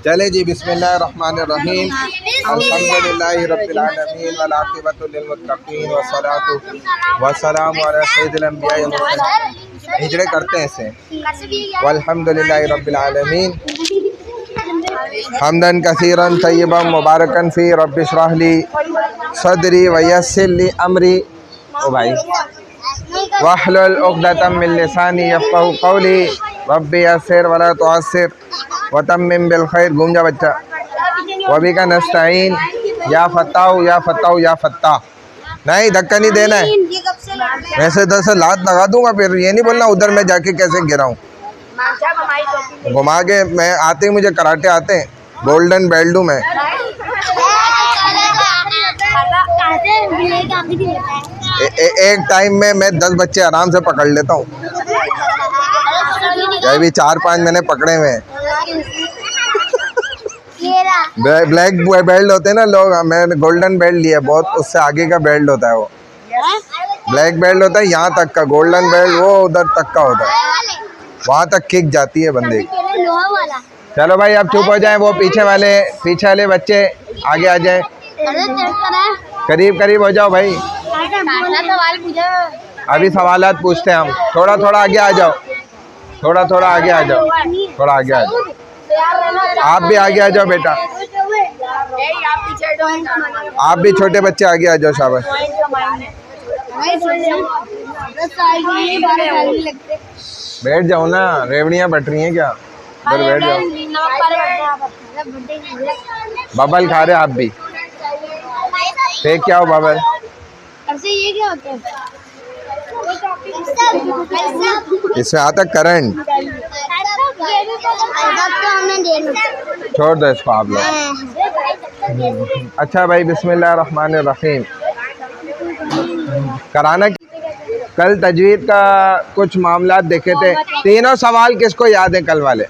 चले जी, बिस्मिल्लाहिर्रहमानिर्रहीम। अल्हम्दुलिल्लाहि रब्बिल आलमीन वल आक़िबतु लिल मुत्तक़ीन वस्सलातु वस्सलामु अला सय्यिदिल अंबिया'i वल मुरसलीन। हिजड़े करते हैं इसे। वल्हम्दुलिल्लाहि रब्बिल आलमीन हम्दन कसीरन तय्यबन मुबारकन फ़ी रब्बि इश्रह ली सदरी व यस्सिर ली अमरी। ओ भाई, वहलुल उक़दतम मिन लिसानी यफ़क़हू क़ौली रब्बि यस्सिर वला तुअस्सिर व तम्मिम बिल खैर। घूम जा बच्चा। वबिका नस्तईन या फत्ताह या फत्ताह या फत्ताह। नहीं, धक्का नहीं देना है। वैसे इधर से लात लगा दूंगा, फिर ये नहीं बोलना उधर मैं जाके कैसे गिराऊं। घुमा के मैं आते ही मुझे कराटे आते हैं, गोल्डन बेल्ट हूँ मैं। एक टाइम में मैं 10 बच्चे आराम से पकड़ लेता हूँ। अभी 4-5 मैंने पकड़े हुए हैं। ब्लैक बेल्ट होते हैं ना लोग, मैंने गोल्डन बेल्ट लिया बहुत, उससे आगे का बेल्ट होता है वो। ब्लैक बेल्ट होता है यहाँ तक का, गोल्डन बेल्ट वो उधर तक का होता है, वहाँ तक किक जाती है बंदे की। चलो भाई अब चुप हो जाएं, वो पीछे वाले बच्चे आगे आ जाएं, करीब करीब हो जाओ भाई। अभी सवालात पूछते हैं हम। थोड़ा थोड़ा आगे आ जाओ, थोड़ा थोड़ा आगे आ जाओ, थोड़ा आगे आ जाओ। आप भी आगे आ जाओ बेटा, आप भी छोटे बच्चे आगे आ जाओ। शाबाश। बैठ जाओ ना, रेवड़ियाँ बट रही हैं क्या? इधर बैठ जाओ। बबल खा रहे आप भी, फेंक क्या हो बबल। ये क्या होता है? इसमें आता करंट। छोड़ दो इसको आप लोग। अच्छा भाई, बिस्मिल्लाहिर्रहमानिर्रहीम। कराना कल तजवीद का कुछ मामला देखे थे। तीनों सवाल किसको याद है कल वाले?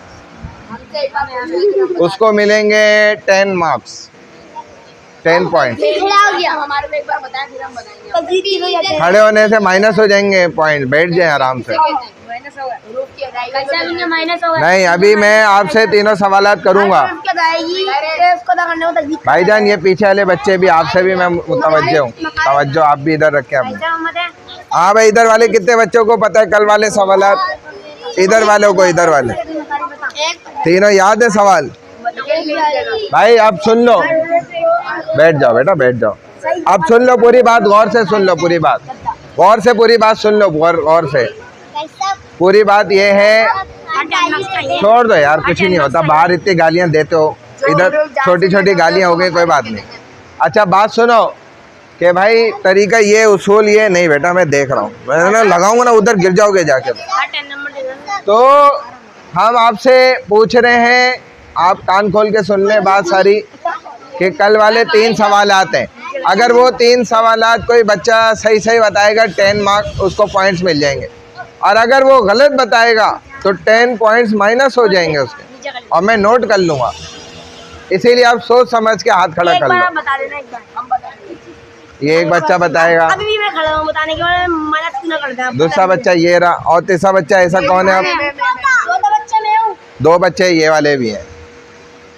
उसको मिलेंगे 10 मार्क्स, 10 पॉइंट। खड़े होने से माइनस हो जाएंगे पॉइंट, बैठ जाए आराम से। नहीं, अभी मैं आपसे तीनों सवालात करूंगा। भाईजान ये पीछे वाले बच्चे भी, आपसे भी मैं मुतवज्जो हूँ, तवज्जो आप भी इधर रखें अपने। हाँ भाई, इधर वाले कितने बच्चों को पता है कल वाले सवालात? इधर वालों को, इधर वाले तीनों याद है सवाल? भाई अब सुन लो, बैठ जाओ बेटा, बैठ जाओ। अब सुन लो पूरी बात, गौर से सुन लो पूरी बात, गौर से पूरी बात सुन लो, गौर से। पूरी बात ये है, छोड़ दो यार, कुछ ही नहीं होता। बाहर इतनी गालियां देते हो, इधर छोटी छोटी गालियां हो गई, कोई बात नहीं। अच्छा बात सुनो कि भाई तरीका ये, उसूल ये नहीं बेटा, मैं देख रहा हूँ, मैं ना लगाऊंगा ना उधर गिर जाओगे जाके। तो हम आपसे पूछ रहे हैं, आप कान खोल के सुन लें बात सारी, कि कल वाले 3 सवालात हैं। अगर वो 3 सवालात कोई बच्चा सही सही बताएगा 10 मार्क्स उसको पॉइंट्स मिल जाएंगे, और अगर वो गलत बताएगा तो 10 पॉइंट्स माइनस हो जाएंगे उसके, और मैं नोट कर लूँगा। इसीलिए आप सोच समझ के हाथ खड़ा कर लो। ये एक बच्चा बताएगा, अभी भी मैं खड़ा हूं बताने के बाद, मदद क्यों ना करते हैं। दूसरा बच्चा ये रहा, और तीसरा बच्चा ऐसा कौन है? अब 2 बच्चे ये वाले भी हैं।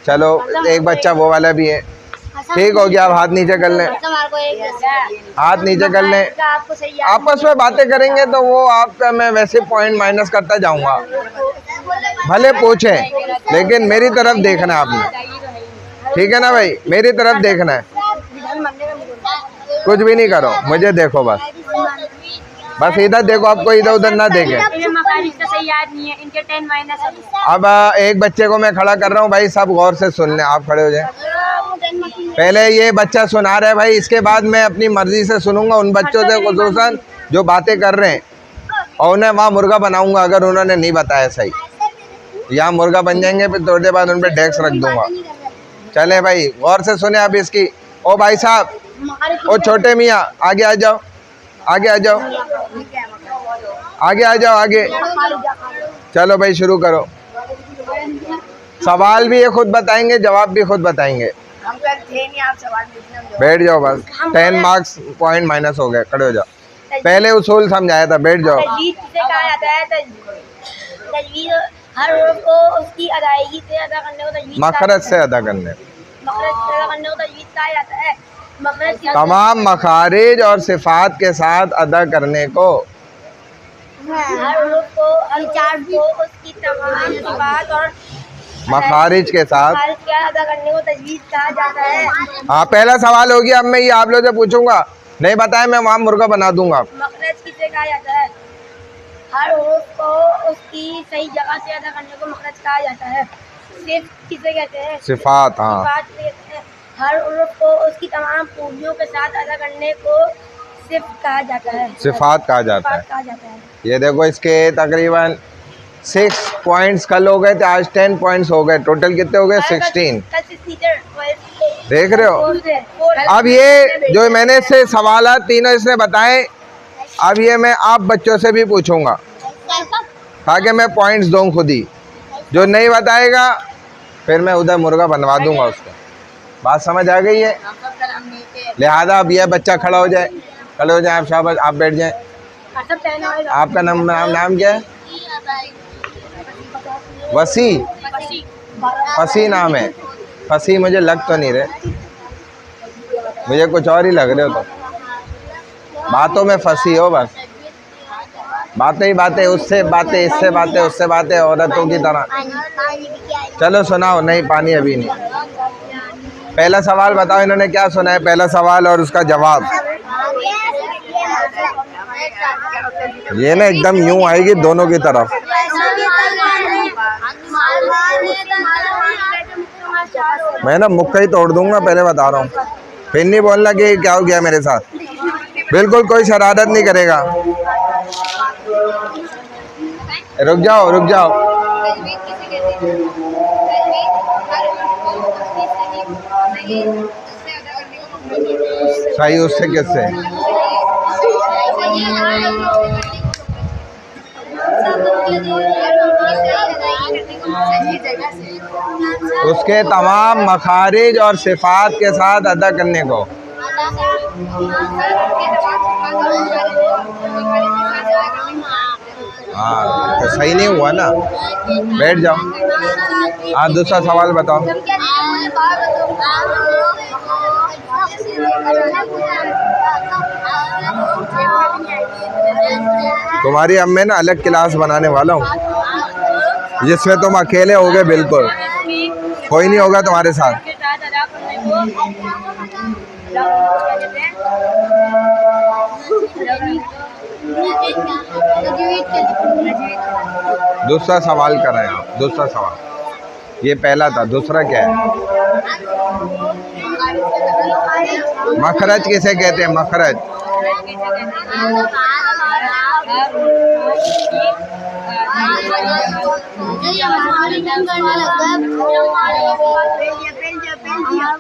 चलो एक बच्चा वो वाला भी है। ठीक हो गया, अब हाथ नीचे कर लें, हाथ नीचे कर लें। आपस में बातें करेंगे तो वो आपका, मैं वैसे पॉइंट माइनस करता जाऊंगा। भले पूछें, लेकिन मेरी तरफ देखना है आपने, ठीक है ना भाई? मेरी तरफ देखना है, कुछ भी नहीं करो, मुझे देखो बस, बस इधर देखो, आपको इधर उधर ना देखें। अब एक बच्चे को मैं खड़ा कर रहा हूँ भाई, सब गौर से सुन लें। आप खड़े हो जाए। पहले ये बच्चा सुना रहा है भाई, इसके बाद मैं अपनी मर्जी से सुनूंगा उन बच्चों से, खुसूसन जो बातें कर रहे हैं, और उन्हें वहाँ मुर्गा बनाऊंगा अगर उन्होंने नहीं बताया सही। यहाँ मुर्गा बन जाएंगे, फिर थोड़ी देर बाद उन पर डेस्क रख दूंगा। चले भाई, गौर से सुने आप इसकी। ओ भाई साहब, ओ छोटे मियाँ, आगे आ जाओ, आगे आ जाओ, आगे आ जाओ, आगे। चलो भाई शुरू करो। सवाल भी ये खुद बताएंगे, जवाब भी खुद बताएंगे। बैठ जाओ बस, 10 मार्क्स पॉइंट माइनस हो गए, खड़े हो जाओ। पहले उसूल समझाया था, बैठ जाओ। हर उर्फ को उसकी अदायगी से अदा करने को तजवीज़ मखरज से अदा करने, मखरज से अदा करने को तजवीज़ कहा जाता है। मखरज की तमाम मखारिज और सिफात के साथ अदा करने को, हर उर्फ को उसकी तमाम सिफात और मखारिज के साथ खारिज के अदा करने को तजवीज़ कहा जाता है। हाँ, पहला सवाल हो गया। अब मैं ये आप लोगों से पूछूंगा, नहीं बताया मैं वहाँ मुर्गा बना दूंगा। मखरज किसे कहा जाता है? हर उर्फ को उसकी सही जगह से अदा करने को मखरज कहा जाता है। सिर्फ किसे कहते हैं? सिफात। हाँ, सिफात किसे कहते हैं? हर उर्फ को उसकी तमाम खूबियों के साथ अदा करने को सिर्फ कहा जाता है, सिफात कहा जाता है। सिफात कहा जाता है। ये देखो, इसके तकरीबन 6 पॉइंट्स कल हो गए थे, आज 10 पॉइंट्स हो गए। टोटल कितने हो गए? 16। देख रहे हो। अब ये जो मैंने इससे सवाल तीनों इसने बताए, अब ये मैं आप बच्चों से भी पूछूंगा ताकि मैं पॉइंट्स दूँ खुद ही। जो नहीं बताएगा फिर मैं उधर मुर्गा बनवा दूंगा उसको। बात समझ आ गई है? लिहाजा अब यह बच्चा खड़ा हो जाए, खड़े हो जाए आप, शाबाश, आप बैठ जाए। आपका नाम क्या है? वसी। फसी नाम है। फसी मुझे लग तो नहीं रहे, मुझे कुछ और ही लग रहे हो। तो बातों में फंसी हो बस, बातें ही बातें, उससे बातें, इससे बातें, उससे बातें, औरतों की तरह। चलो सुनाओ। नहीं, पानी अभी नहीं। पहला सवाल बताओ, इन्होंने क्या सुना है? पहला सवाल और उसका जवाब। ये ना एकदम यूं आएगी दोनों की तरफ। मैं ना मुक्का ही तोड़ दूंगा, पहले बता रहा हूँ। फिर नहीं बोलना कि क्या हो गया मेरे साथ। बिल्कुल कोई शरारत नहीं करेगा। रुक जाओ, रुक जाओ। सही उससे किससे? उसके तमाम मखारिज और सिफात के साथ अदा करने को। हाँ, तो सही नहीं हुआ ना। बैठ जाओ। हाँ, दूसरा सवाल बताओ। तुम्हारी अब मैं ना अलग क्लास बनाने वाला हूँ, जिसमें तुम अकेले होगे। बिल्कुल कोई नहीं होगा तुम्हारे साथ। दूसरा सवाल कर रहे हैं आप। दूसरा सवाल, ये पहला था, दूसरा क्या है? मखरज किसे कहते हैं? मखरज।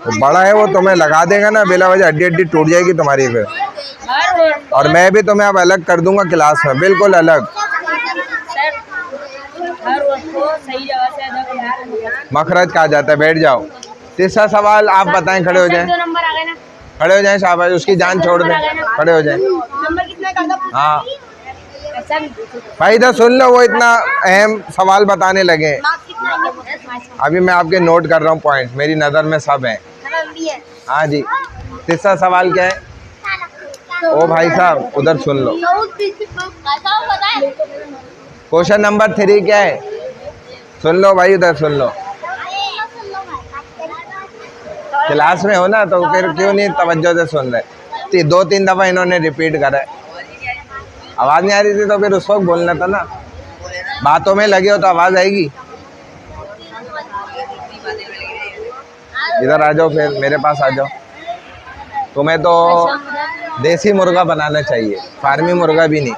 तो बड़ा है वो, तुम्हें लगा देगा ना बिला वजह, हड्डी हड्डी टूट जाएगी तुम्हारी फिर। और मैं भी तुम्हें अब अलग कर दूंगा क्लास में, बिल्कुल अलग। मखरज कहा जाता है। बैठ जाओ। तीसरा सवाल आप बताएं। खड़े हो जाएं, खड़े हो जाएं, शाबाश। उसकी जान छोड़ दें, खड़े हो जाएं। हाँ भाई, इधर सुन लो, वो इतना अहम सवाल बताने लगे। अभी मैं आपके नोट कर रहा हूँ पॉइंट्स, मेरी नज़र में सब हैं। हाँ जी। तीसरा सवाल क्या है? ओ भाई साहब उधर सुन लो। क्वेश्चन नंबर 3 क्या है? सुन लो भाई, उधर सुन लो। क्लास में हो ना, तो फिर क्यों नहीं तवज्जो से सुन रहे? 2-3 दफ़ा इन्होंने रिपीट करा है। आवाज़ नहीं आ रही थी तो फिर उस वक्त बोलना था ना। बातों में लगे हो तो आवाज़ आएगी। इधर आ जाओ, फिर मेरे पास आ जाओ। तुम्हें तो देसी मुर्गा बनाना चाहिए, फार्मी मुर्गा भी नहीं।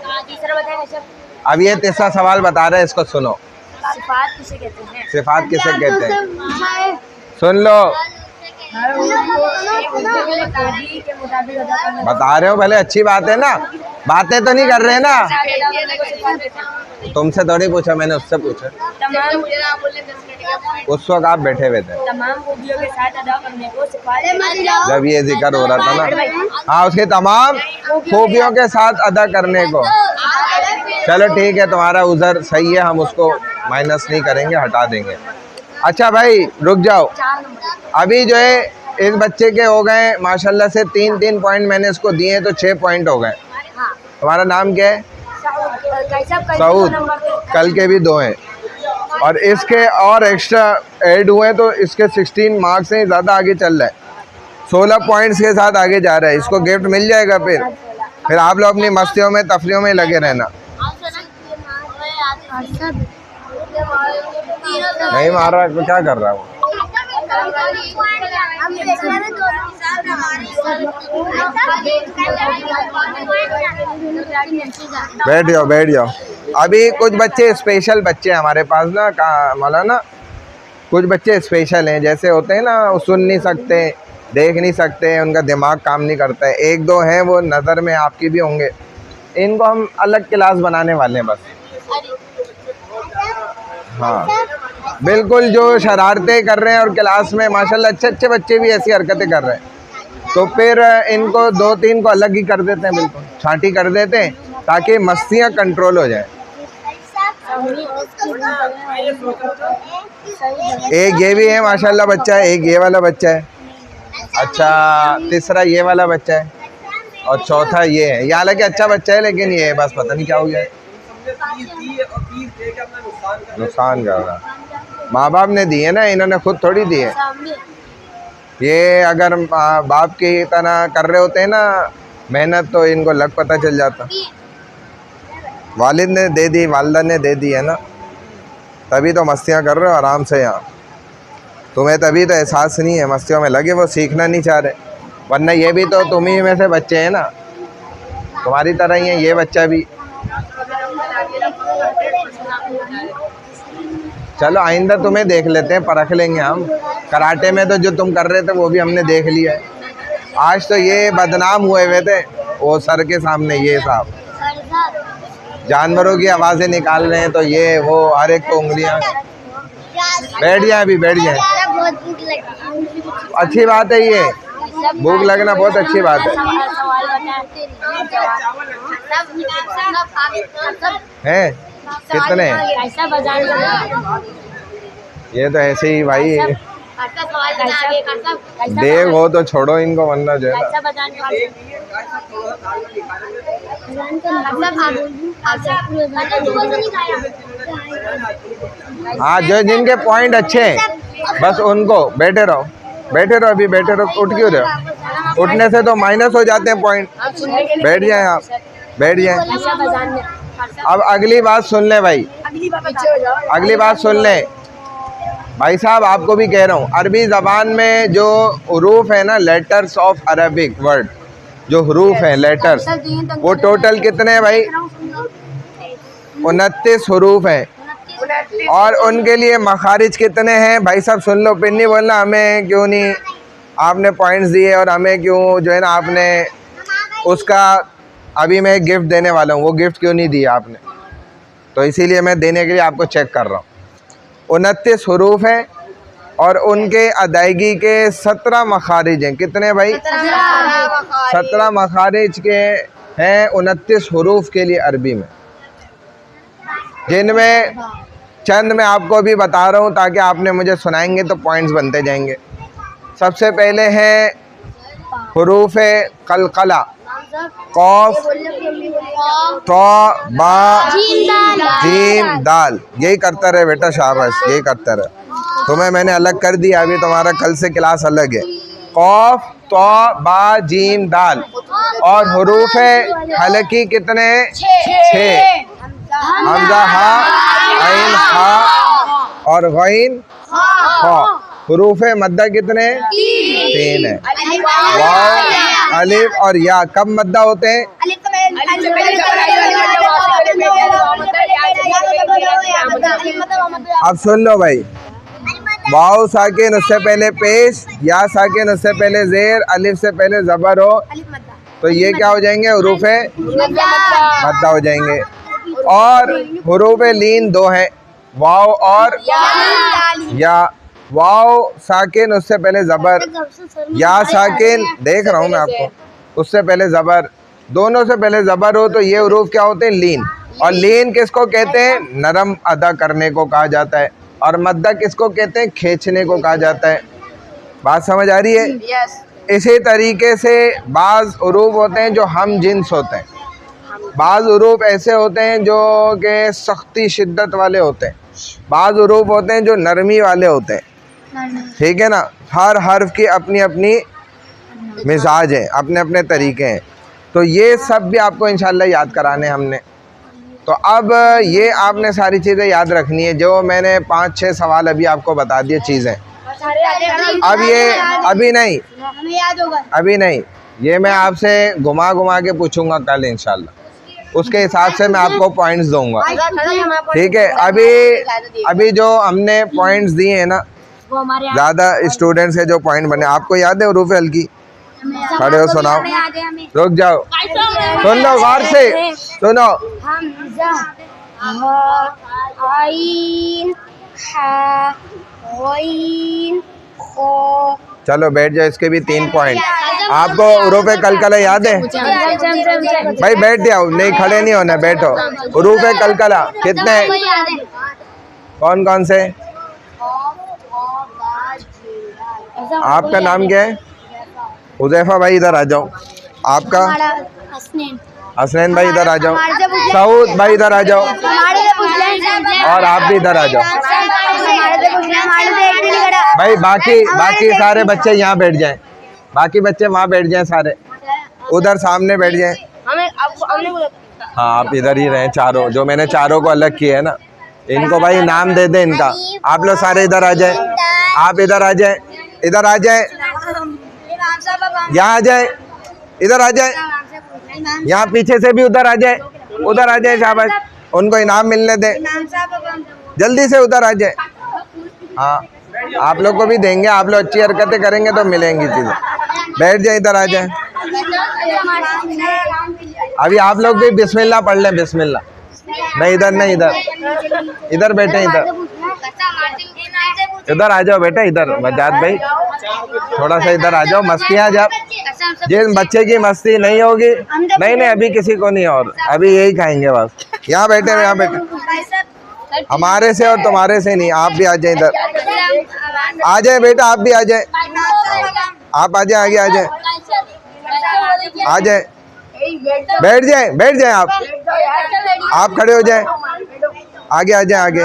अब ये तीसरा सवाल बता रहे हैं, इसको सुनो। सिफात किसे कहते हैं? सिफात किसे कहते हैं? सुन लो, बता रहे हो भले, अच्छी बात है ना। बातें तो नहीं कर रहे ना। तुमसे थोड़ी पूछा मैंने, उससे पूछा। उस वक्त आप बैठे हुए थे तमाम खूबियों के साथ अदा करने को सिफात, जब ये जिक्र हो रहा था ना। हाँ, उसके तमाम खूबियों के साथ अदा करने को। चलो ठीक है, तुम्हारा उज़र सही है, हम उसको माइनस नहीं करेंगे, हटा देंगे। अच्छा भाई रुक जाओ, 4 नंबर। अभी जो है इस बच्चे के हो गए माशाल्लाह से 3-3 पॉइंट मैंने इसको दिए तो 6 पॉइंट हो गए। हाँ तुम्हारा नाम क्या है? सऊद। सऊद। कल के भी 2 हैं और इसके और एक्स्ट्रा ऐड हुए तो इसके 16 मार्क्स से ज़्यादा आगे चल रहा है, 16 पॉइंट्स के साथ आगे जा रहा है। इसको गिफ्ट मिल जाएगा। फिर आप लोग अपनी मस्तियों में तफरियों में लगे रहना। नहीं मार रहा तो क्या कर रहा है वो? बैठ जाओ बैठ जाओ। अभी कुछ बच्चे स्पेशल बच्चे हमारे पास ना, मौलाना कुछ बच्चे स्पेशल हैं, जैसे होते हैं ना वो सुन नहीं सकते, देख नहीं सकते, उनका दिमाग काम नहीं करता है। 1-2 हैं वो नज़र में आपकी भी होंगे, इनको हम अलग क्लास बनाने वाले हैं बस। हाँ बिल्कुल, जो शरारतें कर रहे हैं और क्लास में माशाल्लाह अच्छे अच्छे बच्चे भी ऐसी हरकतें कर रहे हैं, तो फिर इनको 2-3 को अलग ही कर देते हैं, बिल्कुल छांटी कर देते हैं ताकि मस्तियाँ कंट्रोल हो जाए। एक ये भी है माशाल्लाह बच्चा है, एक ये वाला बच्चा है, अच्छा तीसरा ये वाला बच्चा है और चौथा ये है। ये हालांकि अच्छा बच्चा है लेकिन ये बस पता नहीं क्या हो गया है, नुकसान कर रहा। माँ बाप ने दिए ना, इन्होंने खुद थोड़ी दिए। ये अगर बाप की तरह कर रहे होते हैं ना मेहनत तो इनको लग पता चल जाता। वालिद ने दे दी, वालिदा ने दे दी है ना, तभी तो मस्तियाँ कर रहे हो आराम से। यहाँ तुम्हें तभी तो एहसास नहीं है, मस्तियों में लगे, वो सीखना नहीं चाह रहे, वरना ये भी तो तुम ही में से बच्चे हैं ना, तुम्हारी तरह ही है ये बच्चा भी। चलो आइंदा तुम्हें देख लेते हैं, परख लेंगे हम। कराटे में तो जो तुम कर रहे थे वो भी हमने देख लिया है। आज तो ये बदनाम हुए हुए थे वो सर के सामने, ये साहब जानवरों की आवाज़ें निकाल रहे हैं, तो ये वो हर एक को उंगलियां। बैठ जाए अभी, बैठ जाए, अच्छी बात है, ये भूख लगना बहुत अच्छी बात है। कितने ये तो ऐसे ही भाई, देव हो तो छोड़ो इनको, वरना जो है हाँ जो जिनके पॉइंट अच्छे हैं बस उनको बैठे रहो, बैठे रहो अभी, बैठे रहो। उठ क्यों रहे? उठने से तो माइनस हो जाते हैं पॉइंट। बैठ जाए आप, बैठ जाए। अब अगली बात सुन ले भाई, अगली बात सुन ले भाई साहब, आपको भी कह रहा हूँ। अरबी ज़बान में जो हुरूफ है ना, लेटर्स ऑफ अरबिक वर्ड, जो हुरूफ हैं लेटर्स, वो टोटल कितने हैं भाई? 29 हुरूफ हैं। और उनके लिए मखारिज कितने हैं भाई साहब? सुन लो, फिर नहीं बोलना हमें क्यों नहीं आपने पॉइंट्स दिए और हमें क्यों जो है ना आपने उसका, अभी मैं एक गिफ्ट देने वाला हूँ, वो गिफ्ट क्यों नहीं दिया आपने, तो इसीलिए मैं देने के लिए आपको चेक कर रहा हूँ। 29 हुरूफ हैं और उनके अदायगी के 17 मखारिज हैं। कितने भाई? 17 मखारिज के हैं 29 हुरूफ के लिए अरबी में, जिनमें चंद मैं आपको अभी बता रहा हूँ ताकि आपने मुझे सुनाएंगे तो पॉइंट्स बनते जाएंगे। सबसे पहले है हुरूफ कलकला, कौफ, तो, बा, जीम, दाल। यही करता रहे बेटा, शाबाश, यही करता रहे। तुम्हें मैंने अलग कर दिया, अभी तुम्हारा कल से क्लास अलग है। कौफ, तो, बा, जीम, दाल। और हुरूफ हलकी कितने? 6। हमजा, हा, ऐन, हा और गैन, हा। हुरूफ मद्दा कितने? 3 है। वाव, अलिफ और या कब मद्दा होते हैं? अब सुन लो भाई, वाव साकिन उससे पहले पेश, या साकिन उससे पहले जेर, अलिफ से पहले जबर हो, तो ये क्या हो जाएंगे? हुरूफ मद्दा हो जाएंगे। और हुरूफ लीन 2 हैं, वाव और या। वाव साकिन उससे पहले जबर, या साकिन देख रहा हूँ मैं आपको, उससे पहले जबर, दोनों से पहले जबर हो तो ये हुरूफ क्या होते हैं? लीन। और लीन किसको कहते हैं? नरम अदा करने को कहा जाता है। और मद्दा किसको कहते हैं? खींचने को कहा जाता है। बात समझ आ रही है? इसी तरीके से बाज़ उरूफ होते हैं जो हम जिन्स होते हैं, बाज़ उरूफ ऐसे होते हैं जो कि सख्ती शिद्दत वाले होते हैं, बाज़ उरूफ होते हैं जो नरमी वाले होते हैं। ठीक है ना? हर हर्फ की अपनी अपनी मिजाज है, अपने अपने तरीके हैं। तो ये सब भी आपको इंशाल्लाह याद कराने हमने। तो अब ये आपने सारी चीज़ें याद रखनी है, जो मैंने 5-6 सवाल अभी आपको बता दिए चीज़ें। अब ये अभी नहीं, अभी नहीं, ये मैं आपसे घुमा घुमा के पूछूंगा कल इंशाल्लाह, उसके हिसाब से मैं आपको पॉइंट्स दूंगा। ठीक है? अभी जो हमने पॉइंट्स दिए हैं ना, ज़्यादा स्टूडेंट्स के जो पॉइंट बने, आपको याद है उरूफ हल्की? खड़े हो, सुनाओ, रुक जाओ, सुन लो गौर से, सुनो। हमज़ा, हा, आइन, हा, गईन, खो। चलो बैठ जाओ, इसके भी 3 पॉइंट। आपको उरूफ कलकला याद है? भाई बैठ जाओ, नहीं खड़े नहीं होना, बैठो। उरूफ कलकला कितने? कौन कौन से? आपका नाम क्या है? हुज़ैफा भाई इधर आ जाओ। आपका? हसनैन भाई इधर आ जाओ। सऊद भाई इधर आ जाओ। और आप भी इधर आ जाओ। भाई बाकी सारे बच्चे यहाँ बैठ जाएं, बाकी बच्चे वहाँ बैठ जाएं, सारे उधर सामने बैठ जाएं। हाँ, आप इधर ही रहें चारों, जो मैंने चारों को अलग किया है ना, इनको भाई नाम दे दे इनका। आप लोग सारे इधर आ जाएं, आप इधर आ जाएं, इधर आ जाएं, यहाँ आ जाए, इधर आ जाए, यहाँ पीछे से भी उधर आ जाए, उधर आ जाए, शाबाश, उनको इनाम मिलने दे, जल्दी से उधर आ जाए। हाँ, आप लोग को भी देंगे, आप लोग अच्छी हरकतें करेंगे तो मिलेंगी चीज़ें। बैठ जाए, इधर आ जाए। अभी आप लोग भी बिस्मिल्लाह पढ़ लें, बिस्मिल्लाह। नहीं इधर नहीं, इधर बैठे, इधर आ जाओ बेटा, इधर वजाद भाई थोड़ा सा इधर आ जाओ। मस्तियाँ जब जिन बच्चे की मस्ती नहीं होगी, नहीं अभी किसी को नहीं, और अभी यही खाएंगे बस। यहाँ बैठे, यहाँ बैठे, हमारे से और तुम्हारे से नहीं, आप भी आ जाए, इधर आ जाए बेटा, आप भी आ जाए, आप आ जाए, आगे आ जाए, आ जाए, बैठ जाए, बैठ जाए, आप खड़े हो जाए, आगे आ जाए, आगे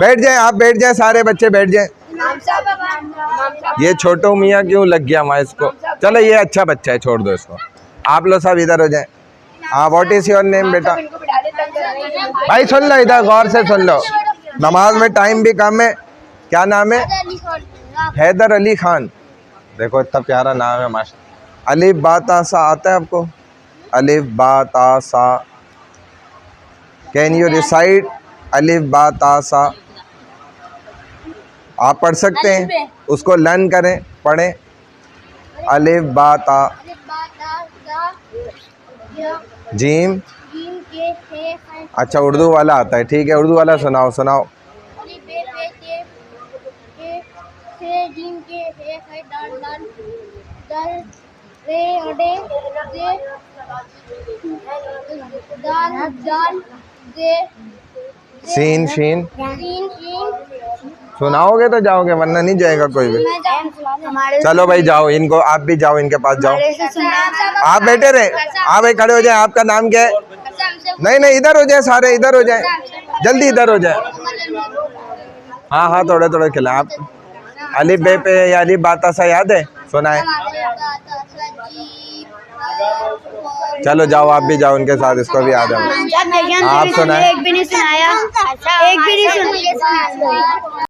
बैठ जाए, आप बैठ जाए, सारे बच्चे बैठ जाए। ये छोटू मियाँ क्यों लग गया वहाँ इसको? चलो ये अच्छा बच्चा है, छोड़ दो इसको। आप लोग सब इधर हो जाए। हाँ, व्हाट इज योर नेम बेटा? भाई सुन लो, इधर गौर से सुन लो, नमाज में टाइम भी कम है। क्या नाम है? हैदर अली खान। देखो इतना प्यारा नाम है माशा। अलिफ बा ता सा आता है आपको? अलिफ बा ता सा, कैन यू रिसाइट अलिफ बा ता सा? आप पढ़ सकते हैं, उसको लर्न करें, पढ़ें। अलिफ बा ता, जीम, अच्छा उर्दू वाला आता है, ठीक है, उर्दू वाला सुनाओ, सुनाओ। सीन शीन सुनाओगे तो जाओगे, वरना नहीं जाएगा कोई भी। चलो भाई जाओ, इनको आप भी जाओ, इनके पास जाओ। आप बैठे रहे, आप भाई खड़े हो जाए। आपका नाम क्या है? नहीं इधर हो जाए, सारे इधर हो जाए, जल्दी इधर हो जाए। हाँ हाँ, थोड़े थोड़े खिला। आप अलिफ बे पे या अलिफ बा ता सा याद है? सुना है? चलो जाओ, आप भी जाओ उनके साथ, इसको भी याद है। आप सुनाए? एक भी नहीं सुनाया, एक भी नहीं सुनाया।